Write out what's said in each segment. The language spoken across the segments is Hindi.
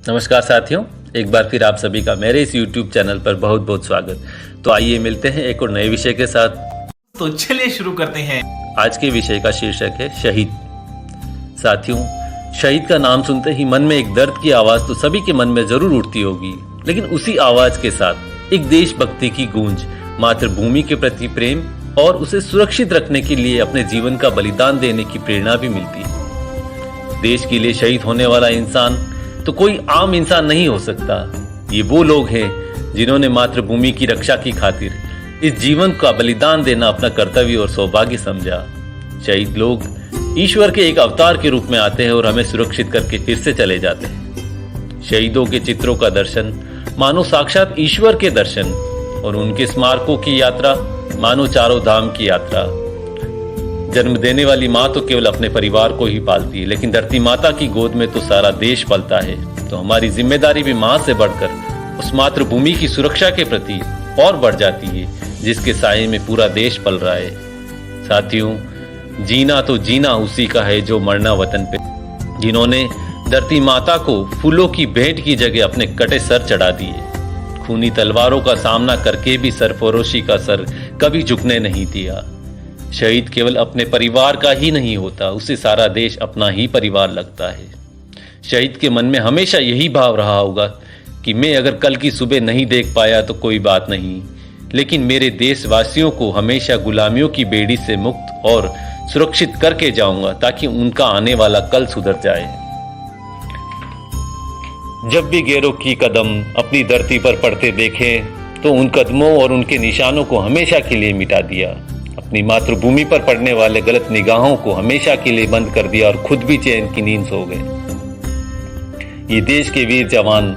नमस्कार साथियों, एक बार फिर आप सभी का मेरे इस YouTube चैनल पर बहुत बहुत स्वागत। तो आइए मिलते हैं एक और नए विषय के साथ। तो चलिए शुरू करते हैं। आज के विषय का शीर्षक है शहीद। साथियों, शहीद का नाम सुनते ही मन में एक दर्द की आवाज तो सभी के मन में जरूर उठती होगी, लेकिन उसी आवाज के साथ एक देशभक्ति की गूंज, मातृभूमि के प्रति प्रेम और उसे सुरक्षित रखने के लिए अपने जीवन का बलिदान देने की प्रेरणा भी मिलती है। देश के लिए शहीद होने वाला इंसान तो कोई आम इंसान नहीं हो सकता। ये वो लोग हैं जिन्होंने मातृभूमि की रक्षा की खातिर इस जीवन का बलिदान देना अपना कर्तव्य और सौभाग्य समझा। शहीद लोग ईश्वर के एक अवतार के रूप में आते हैं और हमें सुरक्षित करके फिर से चले जाते हैं। शहीदों के चित्रों का दर्शन मानो साक्षात ईश्वर के दर्शन, और उनके स्मारकों की यात्रा मानो चारों धाम की यात्रा। जन्म देने वाली माँ तो केवल अपने परिवार को ही पालती है, लेकिन धरती माता की गोद में तो सारा देश पलता है। तो हमारी जिम्मेदारी भी माँ से बढ़कर उस मातृभूमि की सुरक्षा के प्रति और बढ़ जाती है, जिसके साये में पूरा देश पल रहा है। साथियों, जीना तो जीना उसी का है जो मरना वतन पे, जिन्होंने धरती माता को फूलों की भेंट की जगह अपने कटे सर चढ़ा दिए। खूनी तलवारों का सामना करके भी सरफरोशी का सर कभी झुकने नहीं दिया। शहीद केवल अपने परिवार का ही नहीं होता, उसे सारा देश अपना ही परिवार लगता है। शहीद के मन में हमेशा यही भाव रहा होगा कि मैं अगर कल की सुबह नहीं देख पाया तो कोई बात नहीं, लेकिन मेरे देशवासियों को हमेशा गुलामियों की बेड़ी से मुक्त और सुरक्षित करके जाऊंगा, ताकि उनका आने वाला कल सुधर जाए। जब भी गैरों की कदम अपनी धरती पर पड़ते देखे तो उन कदमों और उनके निशानों को हमेशा के लिए मिटा दिया। अपनी मातृभूमि पर पड़ने वाले गलत निगाहों को हमेशा के लिए बंद कर दिया और खुद भी चैन की नींद सो गए। ये देश के वीर जवान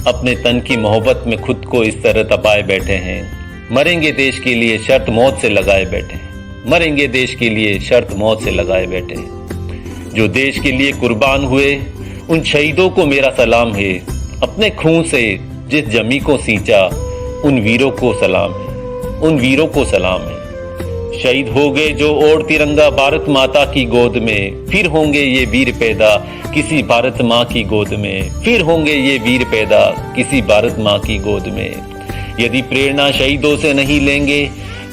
अपने तन की मोहब्बत में खुद को इस तरह तपाए बैठे हैं। मरेंगे देश के लिए शर्त मौत से लगाए बैठे हैं। मरेंगे देश के लिए शर्त मौत से लगाए बैठे हैं। जो देश के लिए कुर्बान हुए उन शहीदों को मेरा सलाम है। अपने खून से जिस जमी को सींचा उन वीरों को सलाम है। उन वीरों को सलाम है। शहीद हो गए जो ओढ़ तिरंगा भारत माता की गोद में, फिर होंगे ये वीर पैदा किसी भारत माँ की गोद में। फिर होंगे ये वीर पैदा किसी भारत माँ की गोद में। यदि प्रेरणा शहीदों से नहीं लेंगे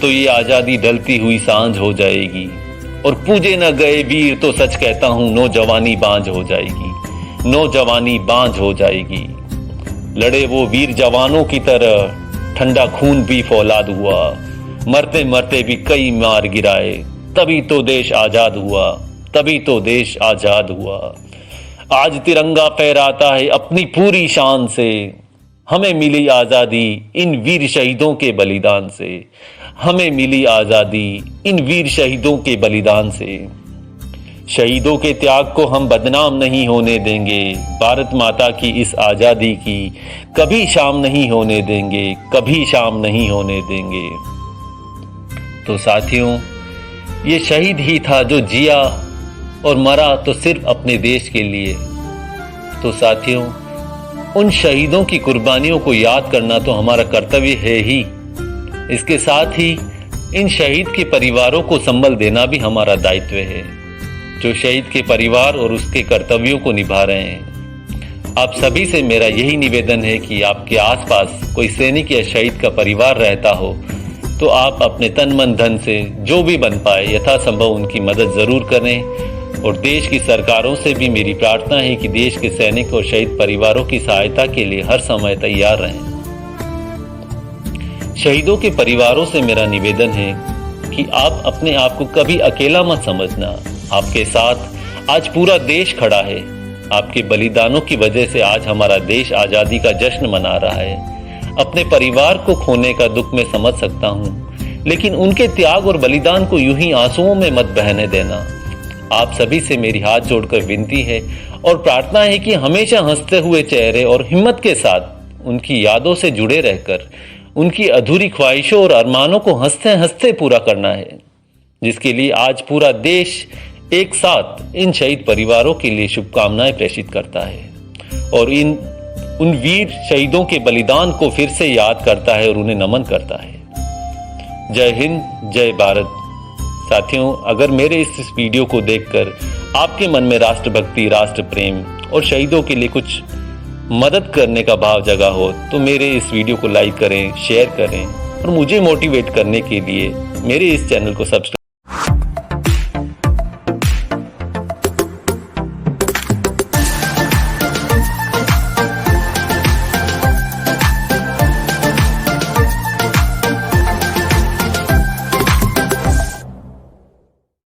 तो ये आजादी ढलती हुई सांझ हो जाएगी, और पूजे न गए वीर तो सच कहता हूँ नौजवानी बांझ हो जाएगी। नौजवानी बांझ हो जाएगी। लड़े वो वीर जवानों की तरह ठंडा खून भी फौलाद हुआ। मरते मरते भी कई मार गिराए, तभी तो देश आजाद हुआ। तभी तो देश आजाद हुआ। आज तिरंगा फहराता है अपनी पूरी शान से। हमें मिली आजादी इन वीर शहीदों के बलिदान से। हमें मिली आजादी इन वीर शहीदों के बलिदान से। शहीदों के त्याग को हम बदनाम नहीं होने देंगे। भारत माता की इस आजादी की कभी शाम नहीं होने देंगे। कभी शाम नहीं होने देंगे। तो साथियों, ये शहीद ही था जो जिया और मरा तो सिर्फ अपने देश के लिए। तो साथियों, उन शहीदों की कुर्बानियों को याद करना तो हमारा कर्तव्य है ही। इसके साथ ही इन शहीद के परिवारों को संबल देना भी हमारा दायित्व है, जो शहीद के परिवार और उसके कर्तव्यों को निभा रहे हैं। आप सभी से मेरा यही निवेदन है कि आपके आसपास कोई सैनिक या शहीद का परिवार रहता हो तो आप अपने तन मन धन से जो भी बन पाए यथासंभव उनकी मदद जरूर करें। और देश की सरकारों से भी मेरी प्रार्थना है कि देश के सैनिक और शहीद परिवारों की सहायता के लिए हर समय तैयार रहें। शहीदों के परिवारों से मेरा निवेदन है कि आप अपने आप को कभी अकेला मत समझना। आपके साथ आज पूरा देश खड़ा है। आपके बलिदानों की वजह से आज हमारा देश आजादी का जश्न मना रहा है। अपने परिवार को खोने का दुख मैं समझ सकता हूँ, लेकिन उनके त्याग और बलिदान को यूं ही आंसुओं में मत बहने देना। आप सभी से मेरी हाथ जोड़कर विनती है और प्रार्थना है कि हमेशा हंसते हुए चेहरे और हिम्मत के साथ उनकी यादों से जुड़े रहकर उनकी अधूरी ख्वाहिशों और अरमानों को हंसते हंसते पूरा करना है, जिसके लिए आज पूरा देश एक साथ इन शहीद परिवारों के लिए शुभकामनाएं प्रेषित करता है और उन वीर शहीदों के बलिदान को फिर से याद करता है और उन्हें नमन करता है। जय हिंद, जय भारत। साथियों, अगर मेरे इस वीडियो को देखकर आपके मन में राष्ट्रभक्ति, राष्ट्र प्रेम और शहीदों के लिए कुछ मदद करने का भाव जगा हो तो मेरे इस वीडियो को लाइक करें, शेयर करें और मुझे मोटिवेट करने के लिए मेरे इस चैनल को सब्सक्राइब